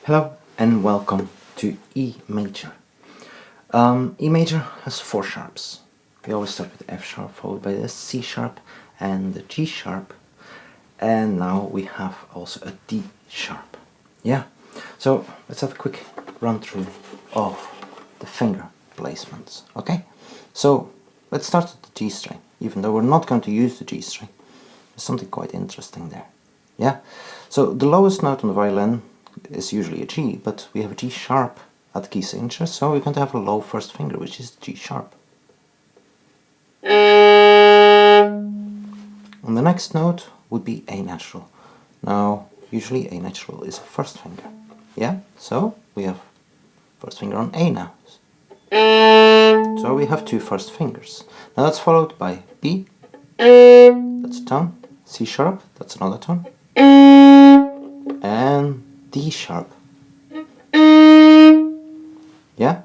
Hello and welcome to E major. E major has four sharps. We always start with F sharp, followed by the C sharp and the G sharp, and now we have also a D sharp. Yeah, so let's have a quick run through of the finger placements. Okay, so let's start with the G string. Even though we're not going to use the G string, there's something quite interesting there. Yeah, so the lowest note on the violin is usually a G, but we have a G sharp at the key signature, so we're going to have a low first finger, which is G sharp. And the next note would be A natural. Now, usually A natural is a first finger. Yeah, so we have first finger on A now. So we have two first fingers. Now that's followed by B, that's a tone, C sharp, that's another tone, and D sharp. Yeah?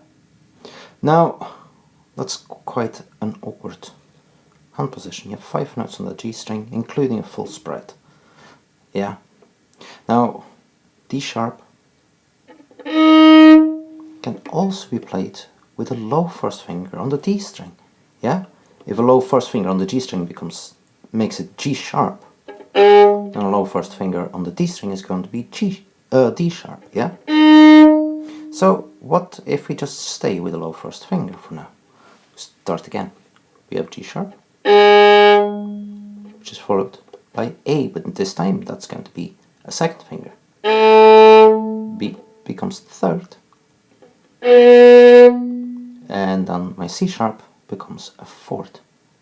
Now, that's quite an awkward hand position. You have 5 notes on the G string, including a full spread. Yeah? Now, D sharp can also be played with a low first finger on the D string. Yeah? If a low first finger on the G string makes it G sharp, then a low first finger on the D string is going to be D sharp. Yeah? So, what if we just stay with a low first finger for now? Start again. We have G sharp, which is followed by A, but this time that's going to be a second finger. B becomes the third, and then my C sharp becomes a fourth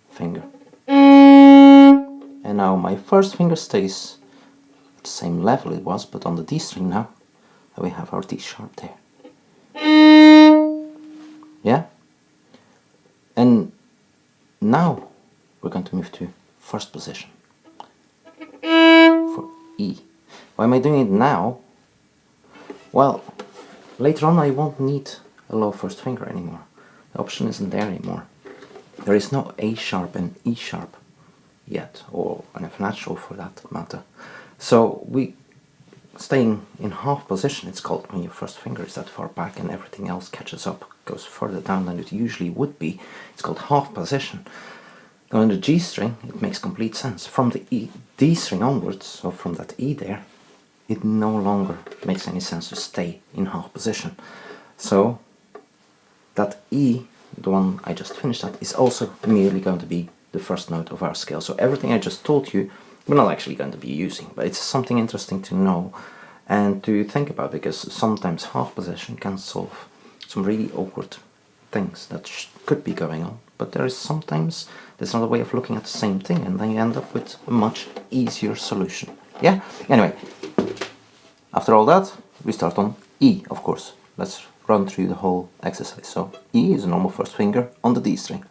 finger. And now my first finger stays at the same level it was, but on the D string now, and we have our D sharp there. Yeah? And now we're going to move to first position for E. Why am I doing it now? Well, later on I won't need a low first finger anymore. The option isn't there anymore. There is no A sharp and E sharp yet, or an F natural for that matter. So we staying in half position, it's called when your first finger is that far back and everything else catches up, goes further down than it usually would be. It's called half position. Now on the G string, it makes complete sense. From the D string onwards, so from that E there, it no longer makes any sense to stay in half position. So that E, the one I just finished at, is also immediately going to be the first note of our scale. So everything I just told you, we're not actually going to be using, but it's something interesting to know and to think about, because sometimes half position can solve some really awkward things that could be going on, but sometimes there's another way of looking at the same thing, and then you end up with a much easier solution. Yeah? Anyway, after all that, we start on E, of course. Let's run through the whole exercise. So E is a normal first finger on the D string.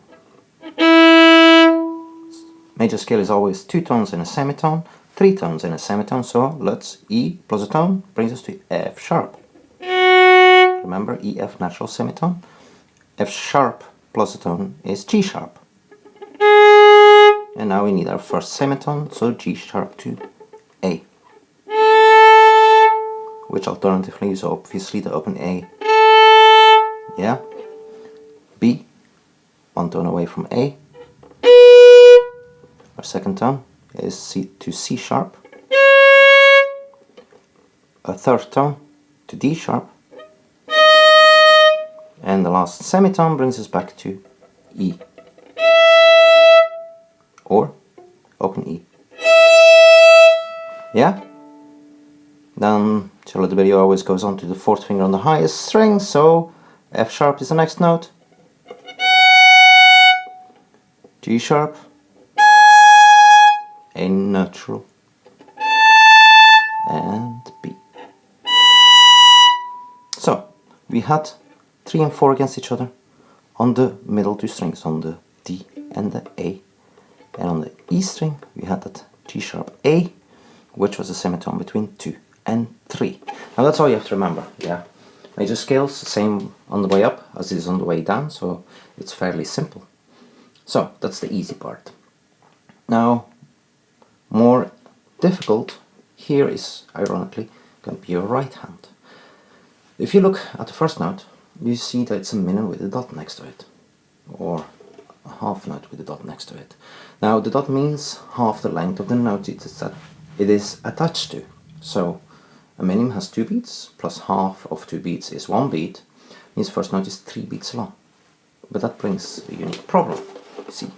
Major scale is always 2 tones in a semitone, 3 tones in a semitone, so let's E plus a tone brings us to F sharp. Remember, E, F natural semitone. F sharp plus a tone is G sharp. And now we need our first semitone, so G sharp to A. Which alternatively is obviously the open A. Yeah? B, 1 tone away from A. Our second tone is C to C sharp. A third tone to D sharp. And the last semitone brings us back to E. Or open E. Yeah? Then Charlotte Berry always goes on to the fourth finger on the highest string, so F sharp is the next note. G sharp. A natural. And B. So, we had 3 and 4 against each other on the middle 2 strings, on the D and the A. And on the E string, we had that G sharp A, which was a semitone between 2 and 3. Now that's all you have to remember, yeah. Major scales, the same on the way up as it is on the way down, so it's fairly simple. So, that's the easy part. Now, more difficult here is, ironically, going to be your right hand. If you look at the first note, you see that it's a minor with a dot next to it, or a half note with a dot next to it. Now the dot means half the length of the note it is attached to. So a minim has 2 beats, plus half of 2 beats is 1 beat, means first note is 3 beats long. But that brings a unique problem. See,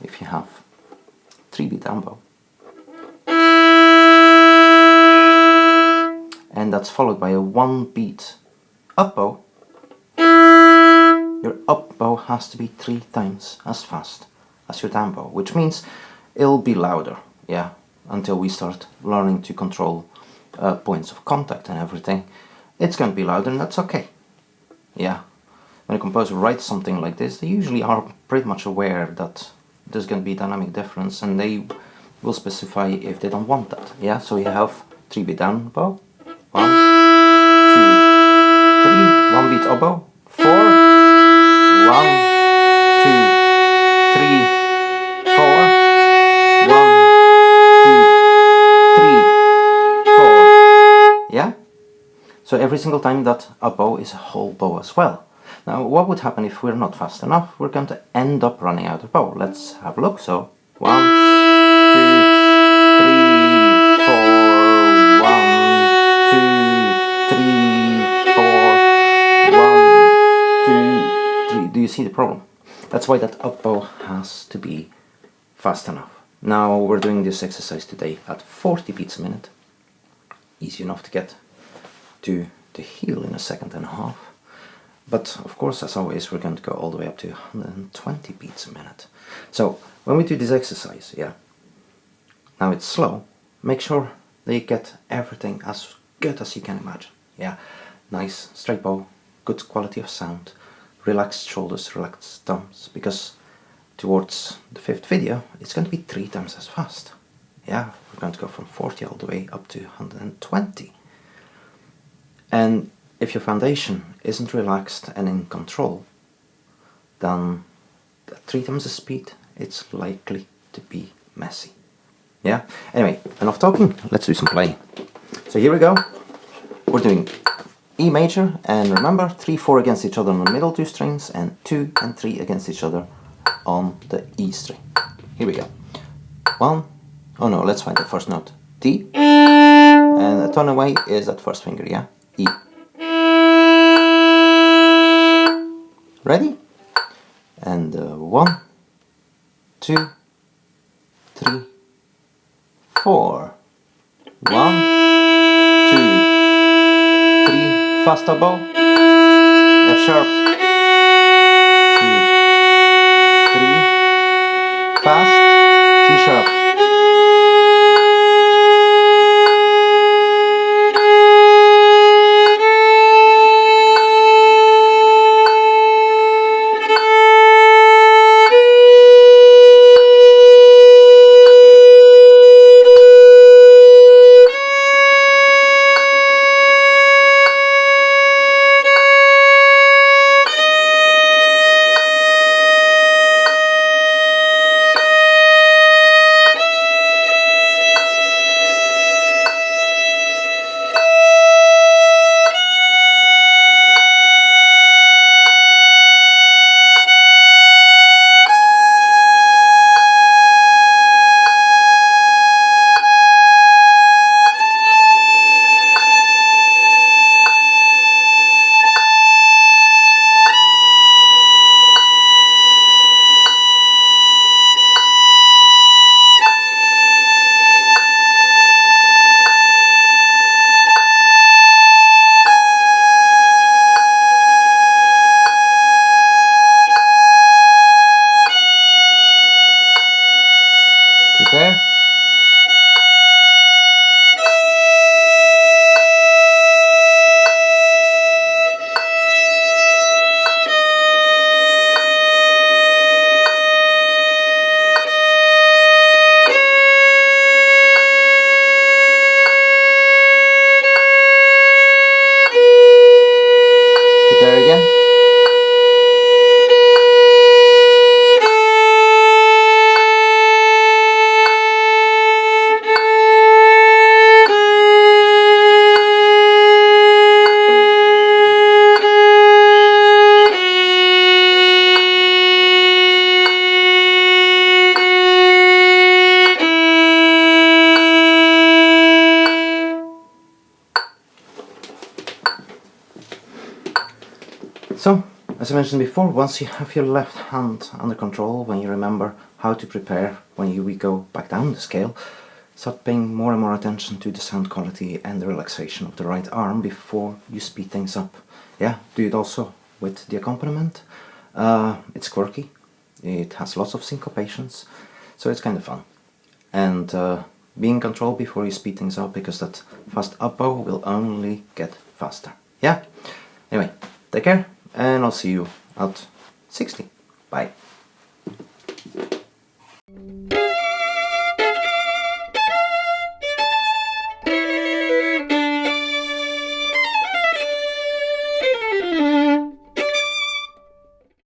if you have 3-beat down bow, and that's followed by a 1-beat up bow, your up bow has to be 3 times as fast as your down bow, which means it'll be louder, yeah, until we start learning to control points of contact and everything. It's going to be louder, and that's okay, yeah. When a composer writes something like this, they usually are pretty much aware that there's going to be dynamic difference, and they will specify if they don't want that, yeah. So you have 3-beat down bow, 1, 2, 3, 1-beat up bow, 4, 1, 2, 3, 4, 1, 2, 3, 4, yeah. So every single time that up bow is a whole bow as well. Now what would happen if we're not fast enough? We're going to end up running out of bow. Let's have a look. So 1, 2, 3, 4, 1, 2, 3, 4, 1, 2, 3. Do you see the problem? That's why that up bow has to be fast enough. Now we're doing this exercise today at 40 beats a minute. Easy enough to get to the heel in a second and a half. But of course, as always, we're going to go all the way up to 120 beats a minute. So when we do this exercise, yeah, now it's slow, make sure that you get everything as good as you can imagine. Yeah, nice straight bow, good quality of sound, relaxed shoulders, relaxed thumbs, because towards the 5th video, it's going to be 3 times as fast. Yeah, we're going to go from 40 all the way up to 120. And if your foundation isn't relaxed and in control, then at 3 times the speed, it's likely to be messy. Yeah? Anyway, enough talking, let's do some playing. So here we go. We're doing E major, and remember, 3, 4 against each other on the middle 2 strings, and 2 and 3 against each other on the E string. Here we go. 1, oh no, let's find the first note. D, and a tone away is that first finger, yeah? E. Ready? And 1, 2, 3, 4. 1, 2, 3, fast up bow, F sharp, 2, 3, fast, G sharp. So, as I mentioned before, once you have your left hand under control, when you remember how to prepare when we go back down the scale, start paying more and more attention to the sound quality and the relaxation of the right arm before you speed things up. Yeah, do it also with the accompaniment. It's quirky, it has lots of syncopations, so it's kind of fun. And be in control before you speed things up, because that fast up bow will only get faster. Yeah? Anyway, take care, and I'll see you at 60. Bye.